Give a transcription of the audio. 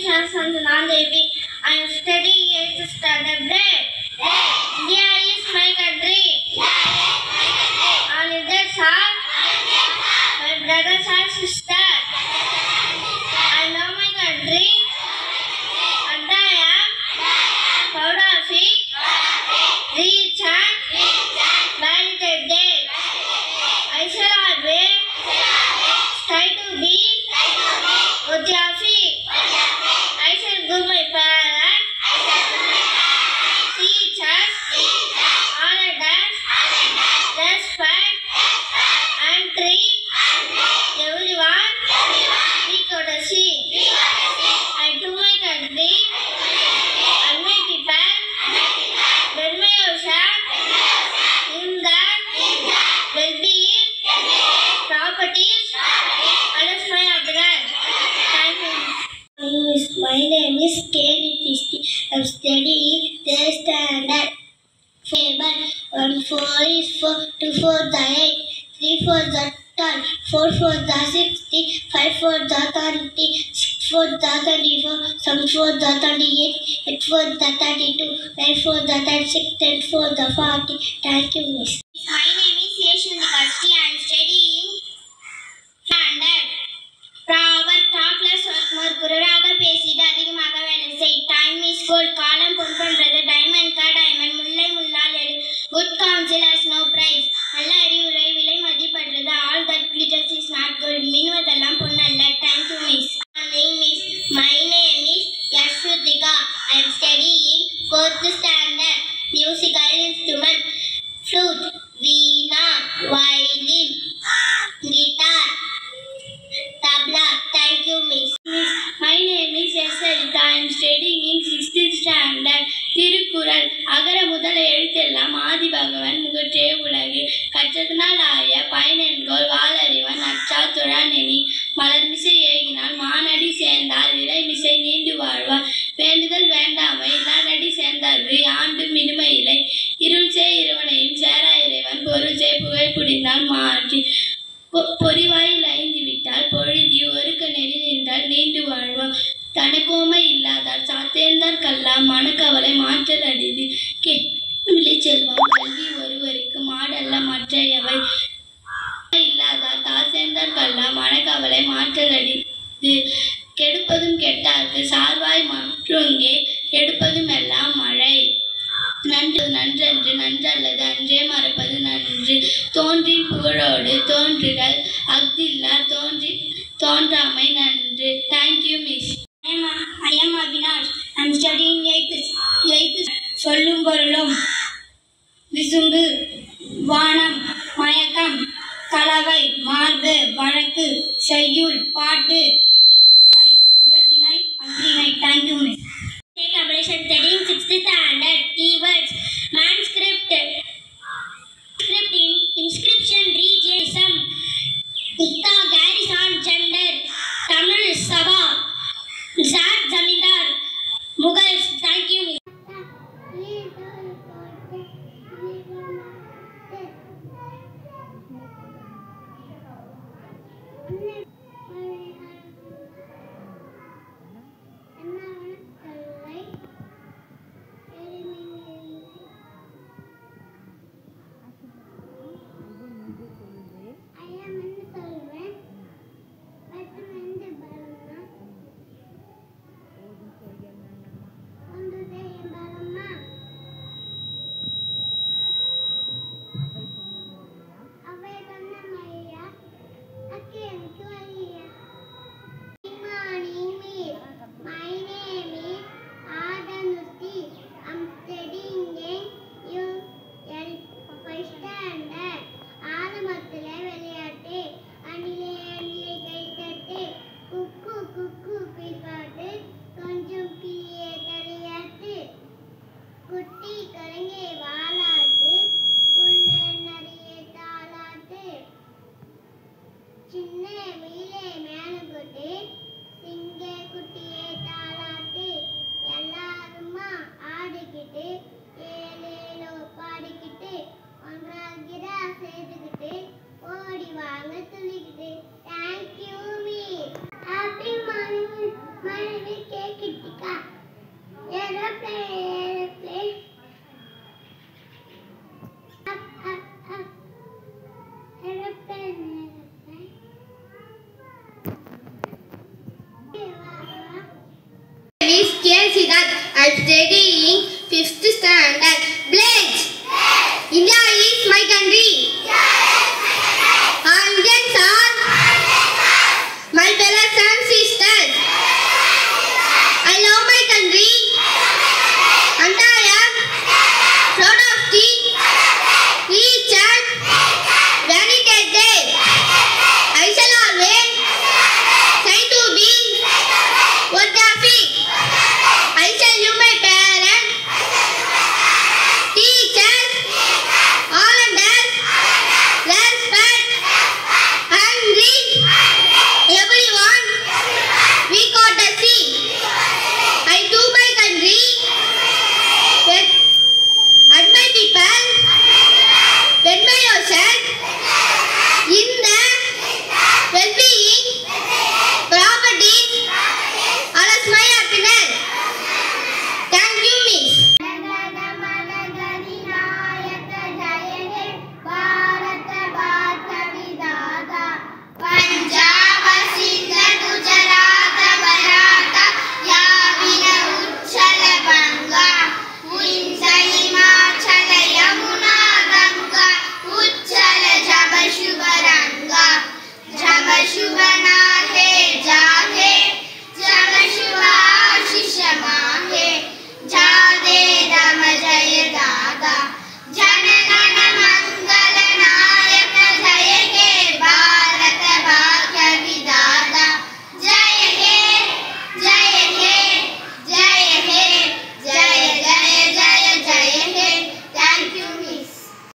Sanjana Devi. I am studying 8th standard grade. India is my country. All others are my brothers and sisters. I love my country and I am proud of it. Rich and validated. I shall always try to be worthy of it. I shall give my parents, teachers, all others, respect and treat everyone equally. I do my country and my people when my ocean in that well-being, properties, and my address. Thank you. My name is Kelly Christy. I am studying 3rd standard. 1 4 is 4, 2 4 the 8, 3 4 the 12, 4 4 the 60, 5 4 the 30, 6 4 the 34, 7 4 the 38, 8 4 the 32, 9 4 the 36, 10 4 the 40. Thank you, Miss. My name is Yeshwant Kasti. I am studying standard. Proverb talk less, work more. குரலாக பேசிட அதிகமாக வேலை செய். Time is gold. காலம் பொன் போன்றது. Diamond ka diamond. முல்லை முள்ளால் எடு. Good counsel has no price. நல்ல அறிவுரை விலை மதிப்பற்றது. All that glitters is not gold. மின்னுவதெல்லாம் பொன்னல்ல. Thank you, Miss. My name is Yashudika. I am studying 4th standard. Musical instrument. Flute, veena, violin, guitar, tabla. Thank you, Miss. My name is Yasarita. I am studying in 6th standard. Thirukkural. அகர முதல எழுத்தெல்லாம் ஆதி பகவன் முகற்றே உலகு. கற்றதனால் ஆய பயனென்கோள் வாளறிவன் அச்சா துழானெனி மலர்மிசை ஏகினால் மானடி சேர்ந்தார் இலைமிசை நீண்டு வாழ்வார். வேண்டுதல் வேண்டாமை இல்லானடி சேர்ந்தார்க்கு ஆண்டும் இனிமை இல்லை. இருள் சே இருவனையும் சேரா இறைவன் பொருள் சே புகை புடிந்தால் மாற்றி பொறிவாயில் ஐந்து விட்டால் பொழுதி ஒருக்க நெறி நின்றால் நீண்டு வாழ்வார். தனக்கோமை இல்லாதார் சாத்தேந்தார் கல்லா மனக்கவலை மாற்றல் அடிது. விழி செல்வம் கல்வி ஒருவருக்கு மாடல்ல மற்றையவை இல்லாதார் தாசேந்தார் கல்லா மனக்கவலை மாற்றல் அடிது. கெடுப்பதும் கெட்டார்க்கு சார்வாய் மற்றொங்கே எடுப்பதும் எல்லாம் மழை. நன்று நன்றன்று நன்றல்லது அன்றே மறப்பது நன்று. தோன்றின் புகழோடு தோன்றுகள் அஃதில்லா தோன்றாமை நன்று. Thank you, Miss. I am Avinash. I am studying 8th. சொல்லும் பொருளும் விசும்பு வானம் மயக்கம் கலவை மார்பு வழக்கு செய்யுள் பாட்டு இலக்கினை அன்றினை. Thank you, Miss. Collaboration studying 6th standard. Keywords. Manuscript. Inscription. Region. Itta garrison. Gender. Tamil Sabha. Zat Zamindar. Mughals. Thank you, Miss. name is K. Siddharth. I am studying 5th standard. Pledge. India is my country. All Indians are my brothers and sisters. I love my country and I am proud of each and when it is there. I shall always try to be worthy of it. I shall you my parents, teachers, all others, respect and greet everyone. We got to see. I do my country and my people. When my yourself in the well-being, property, all is my happiness. Thank you, Miss. Punjab Sindh Gujarat Maratha याविन उच्छल बंगा विंध्य हिमाचल यमुना गंगा उच्छल जब शुभ रंगा जब शुभ नाहे जागे जब शुभ आशीष माहे जादे दम जय दादा